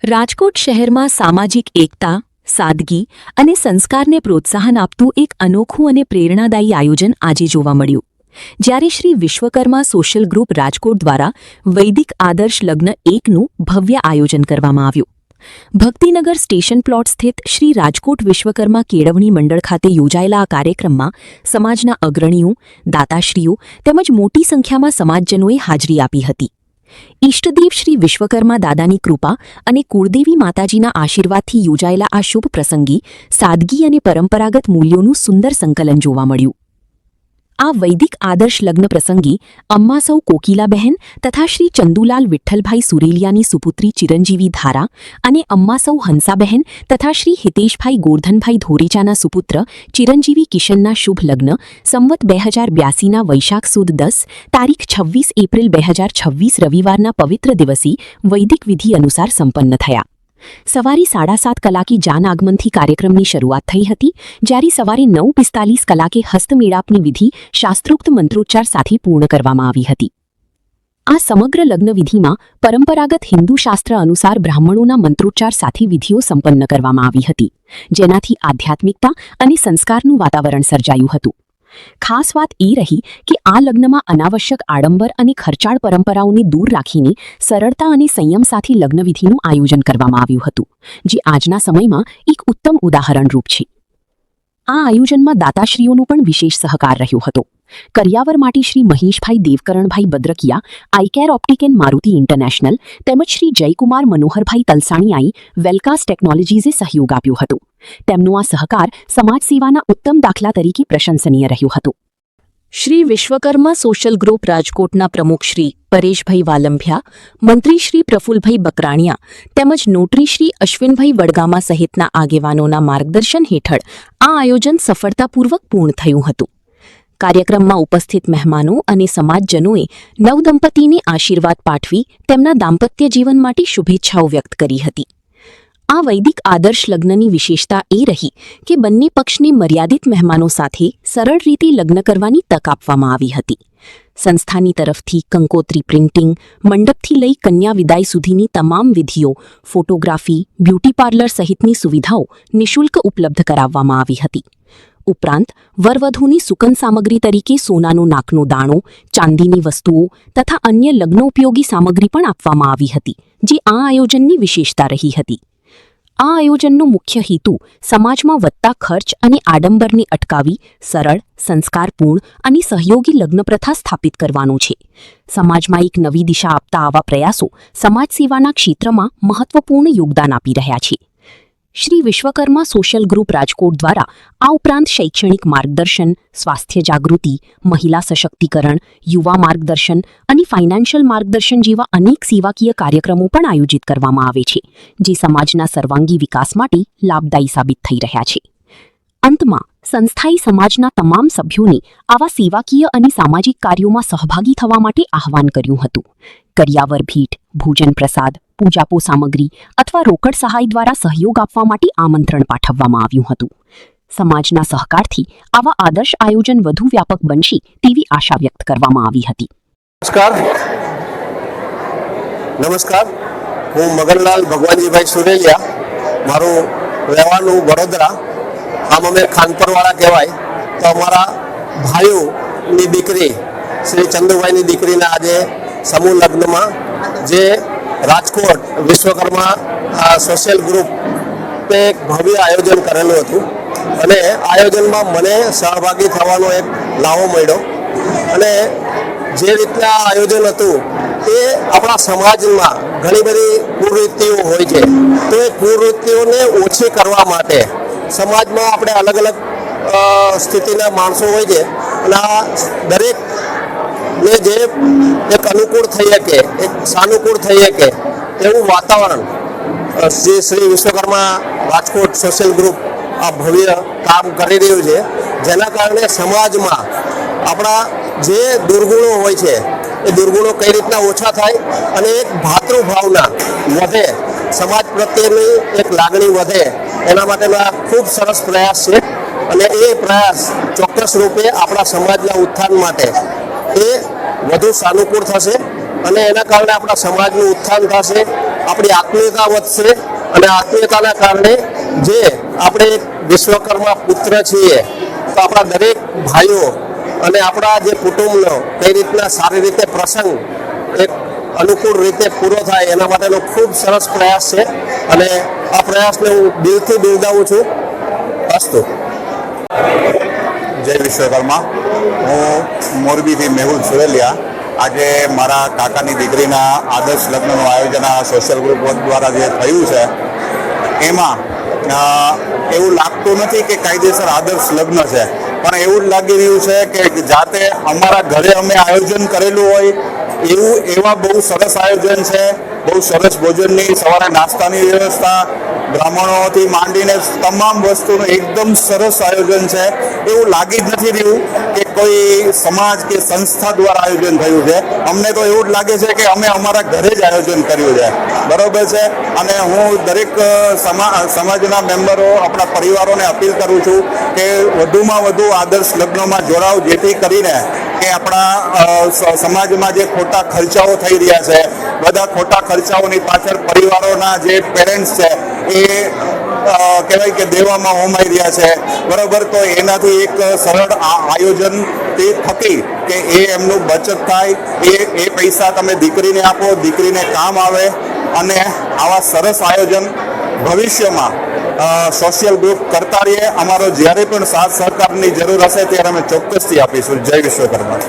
રાજકોટ શહેરમાં સામાજિક એકતા, સાદગી અને સંસ્કારને પ્રોત્સાહન આપતું એક અનોખું અને પ્રેરણાદાયી આયોજન આજે જોવા મળ્યું, જ્યારે શ્રી વિશ્વકર્મા સોશિયલ ગ્રુપ રાજકોટ દ્વારા વૈદિક આદર્શ લગ્ન 1નું ભવ્ય આયોજન કરવામાં આવ્યું. ભક્તિનગર સ્ટેશન પ્લોટ સ્થિત શ્રી રાજકોટ વિશ્વકર્મા કેળવણી મંડળ ખાતે યોજાયેલા આ કાર્યક્રમમાં સમાજના અગ્રણીઓ, દાતાશ્રીઓ તેમજ મોટી સંખ્યામાં સમાજજનોએ હાજરી આપી હતી. ઈષ્ટદેવ શ્રી વિશ્વકર્મા દાદાની કૃપા અને કુળદેવી માતાજીના આશીર્વાદથી યોજાયેલા આ શુભ પ્રસંગે સાદગી અને પરંપરાગત મૂલ્યોનું સુંદર સંકલન જોવા મળ્યું. આ વૈદિક આદર્શ લગ્ન પ્રસંગે અમ્મા સૌ કોકિલાબહેન તથા શ્રી ચંદુલાલ વિઠ્ઠલભાઈ સુરેલિયાની સુપુત્રી ચિરંજીવી ધારા અને અમ્મા સૌ હંસાબહેન તથા શ્રી હિતેશભાઈ ગોરધનભાઈ ધોરેચાના સુપુત્ર ચિરંજીવી કિશનના શુભ લગ્ન સંવત 2082ના વૈશાખ સુદ 10 તારીખ 26 એપ્રિલ 2026 રવિવારના પવિત્ર દિવસે વૈદિક વિધિ અનુસાર સંપન્ન થયા. સવારે 7:30 કલાકે જાન આગમનથી કાર્યક્રમની શરૂઆત થઈ હતી, જ્યારે સવારે 9:45 કલાકે હસ્તમેળાપની વિધિ શાસ્ત્રોક્ત મંત્રોચ્ચાર સાથે પૂર્ણ કરવામાં આવી હતી. આ સમગ્ર લગ્ન વિધિમાં પરંપરાગત હિન્દુ શાસ્ત્ર અનુસાર બ્રાહ્મણોના મંત્રોચ્ચાર સાથે વિધિઓ સંપન્ન કરવામાં આવી હતી, જેનાથી આધ્યાત્મિકતા અને સંસ્કારનું વાતાવરણ સર્જાયું હતું. ખાસ વાત એ રહી કે આ લગ્નમાં અનાવશ્યક આડંબર અને ખર્ચાળ પરંપરાઓને દૂર રાખીને સરળતા અને સંયમ સાથે લગ્નવિધિનું આયોજન કરવામાં આવ્યું હતું, જે આજના સમયમાં એક ઉત્તમ ઉદાહરણરૂપ છે. આ આયોજનમાં દાતાશ્રીઓનો પણ વિશેષ સહકાર રહ્યો હતો. કરિયાવર માટે શ્રી મહેશભાઈ દેવકરણભાઈ Badrakiya, આઈકેર optic and Maruti international તેમજ શ્રી જયકુમાર મનોહરભાઈ તલસાણીયાએ વેલકાસ ટેકનોલોજીઝે સહયોગ આપ્યો હતો. તેમનો આ સહકાર સમાજ સેવાના ઉત્તમ દાખલા તરીકે પ્રશંસનીય રહ્યો હતો. શ્રી વિશ્વકર્મા સોશિયલ ગ્રુપ રાજકોટના પ્રમુખ શ્રી પરેશભાઈ વાલંભ્યા, મંત્રી શ્રી પ્રફુલભાઈ બકરાણિયા તેમજ નોટરી શ્રી અશ્વિનભાઈ વડગામા સહિતના આગેવાનોના માર્ગદર્શન હેઠળ આ આયોજન સફળતાપૂર્વક પૂર્ણ થયું હતું. કાર્યક્રમમાં ઉપસ્થિત મહેમાનો અને સમાજજનોએ નવદંપતીને આશીર્વાદ પાઠવી તેમના દાંપત્ય જીવન માટે શુભેચ્છાઓ વ્યક્ત કરી હતી. આ વૈદિક આદર્શ લગ્નની વિશેષતા એ રહી કે બંને પક્ષને મર્યાદિત મહેમાનો સાથે સરળ રીતે લગ્ન કરવાની તક આપવામાં આવી હતી. સંસ્થાની તરફથી કંકોત્રી પ્રિન્ટિંગ, મંડપથી લઈ કન્યા વિદાય સુધીની તમામ વિધિઓ, ફોટોગ્રાફી, બ્યુટી પાર્લર સહિતની સુવિધાઓ નિઃશુલ્ક ઉપલબ્ધ કરાવવામાં આવી હતી. ઉપરાંત વરવધુની સુકન સામગ્રી તરીકે સોનાનો નાકનો દાણો, ચાંદીની વસ્તુઓ તથા અન્ય લગ્નોપયોગી સામગ્રી પણ આપવામાં આવી હતી, જે આ આયોજનની વિશેષતા રહી હતી. આ આયોજનનો મુખ્ય હેતુ સમાજમાં વધતા ખર્ચ અને આડંબરને અટકાવી સરળ, સંસ્કારપૂર્ણ અને સહયોગી લગ્ન પ્રથા સ્થાપિત કરવાનો છે. સમાજમાં એક નવી દિશા આપતા આવા પ્રયાસો સમાજ સેવાના ક્ષેત્રમાં મહત્વપૂર્ણ યોગદાન આપી રહ્યા છે. શ્રી વિશ્વકર્મા સોશિયલ ગ્રુપ રાજકોટ દ્વારા આ ઉપરાંત શૈક્ષણિક માર્ગદર્શન, સ્વાસ્થ્ય જાગૃતિ, મહિલા સશક્તિકરણ, યુવા માર્ગદર્શન અને ફાઇનાન્શિયલ માર્ગદર્શન જેવા અનેક સેવાકીય કાર્યક્રમો પણ આયોજિત કરવામાં આવે છે, જે સમાજના સર્વાંગી વિકાસ માટે લાભદાયી સાબિત થઈ રહ્યા છે. અંતમાં સંસ્થાએ સમાજના તમામ સભ્યોને આવા સેવાકીય અને સામાજિક કાર્યોમાં સહભાગી થવા માટે આહવાન કર્યું હતું. કરિયાવર ભેટ, ભોજન પ્રસાદ, પૂજાપો સામગ્રી અથવા રોકડ સહાય દ્વારા સહયોગ આપવા માટે આમંત્રણ પાઠવવામાં આવ્યું હતું. સમાજના સહકારથી આવા આદર્શ આયોજન વધુ વ્યાપક બનશે તેવી આશા વ્યક્ત કરવામાં આવી હતી. નમસ્કાર, હું મગનલાલ ભગવાનજીભાઈ સુરેલિયા. મારું રહેવાનું વડોદરા. આમ અમે ખાનપરવાળા કહેવાય. તો અમારા ભાઈઓની દીકરી શ્રી ચંદુભાઈની દીકરીના આજે સમૂહ લગ્નમાં જે રાજકોટ વિશ્વકર્મા સોશિયલ ગ્રુપે એક ભવ્ય આયોજન કરેલું હતું, અને આયોજનમાં મને સહભાગી થવાનો એક લાવો મળ્યો. અને જે રીતના આયોજન હતું એ આપણા સમાજમાં ઘણી બધી કુવૃત્તિઓ હોય છે, તો એ કુવૃત્તિઓને ઓછી કરવા માટે સમાજમાં આપણે અલગ અલગ સ્થિતિના માણસો હોય છે, અને આ દરેકને જે એક અનુકૂળ થઈ શકે, એક સાનુકૂળ થઈ શકે એવું વાતાવરણ શ્રી વિશ્વકર્મા રાજકોટ સોશિયલ ગ્રુપ આ ભવ્ય કામ કરી રહ્યું છે, જેના કારણે સમાજમાં આપણા જે દુર્ગુણો હોય છે એ દુર્ગુણો કઈ રીતના ઓછા થાય અને એક ભાતૃભાવના વધે, સમાજ પ્રત્યેની એક લાગણી વધે, એના માટેનો ખૂબ સરસ પ્રયાસ છે. અને એ પ્રયાસ ચોક્કસ રૂપે આપણા સમાજના ઉત્થાન માટે એ વધુ સાનુકૂળ થશે અને એના કારણે આપણા સમાજનું ઉત્થાન થશે, આપણી આત્મીયતા વધશે અને આત્મીયતાના કારણે જે આપણે એક વિશ્વકર્મા પુત્ર છીએ તો આપણા દરેક ભાઈઓ અને આપણા જે કુટુંબનો કઈ રીતના સારી રીતે પ્રસંગ એક અનુકૂળ રીતે પૂરો થાય એના માટેનો ખૂબ સરસ પ્રયાસ છે અને આ પ્રયાસને હું દિલથી બિરદાવું છું. અસ્તુ. જય વિશ્વકર્મા. હું મોરબીથી મેહુલ સુરેલિયા. આજે મારા કાકાની દીકરીના આદર્શ લગ્નનું આયોજન આ સોશિયલ ગ્રુપ દ્વારા જે થયું છે એમાં એવું લાગતું નથી કે કાયદેસર આદર્શ લગ્ન છે, પણ એવું જ લાગી રહ્યું છે કે જાતે અમારા ઘરે અમે આયોજન કરેલું હોય એવા બહુ સરસ આયોજન છે. બહુ સરસ ભોજનની, સવારે નાસ્તાની વ્યવસ્થા, બ્રાહ્મણોથી માંડીને તમામ વસ્તુનું એકદમ સરસ આયોજન છે. એવું લાગી જ નથી રહ્યું કે કોઈ સમાજ કે સંસ્થા દ્વારા આયોજન થયું છે. અમને તો એવું જ લાગે છે કે અમે અમારા ઘરે જ આયોજન કર્યું છે. બરોબર છે. અને હું દરેક સમાજના મેમ્બરો, આપણા પરિવારોને અપીલ કરું છું કે વધુમાં વધુ આદર્શ લગ્નોમાં જોડાવ, જેથી કરીને કે આપણા સમાજમાં જે ખોટા ખર્ચાઓ થઈ રહ્યા છે, બધા ખોટા ખર્ચાઓની પાછળ પરિવારોના જે પેરેન્ટ્સ છે એ કહેવાય કે દેવામાં હોમાઈ રહ્યા છે. બરાબર. તો એનાથી એક સરળ આયોજનથી થકી કે એ એમનું બચત થાય, એ પૈસા તમે દીકરીને આપો, દીકરીને કામ આવે. અને આવા સરસ આયોજન ભવિષ્યમાં સોશિયલ ગ્રુપ કરતા રહીએ. અમારો જ્યારે પણ સાથ સહકારની જરૂર હશે ત્યારે અમે ચોક્કસથી આપીશું. જય વિશ્વકર્મા.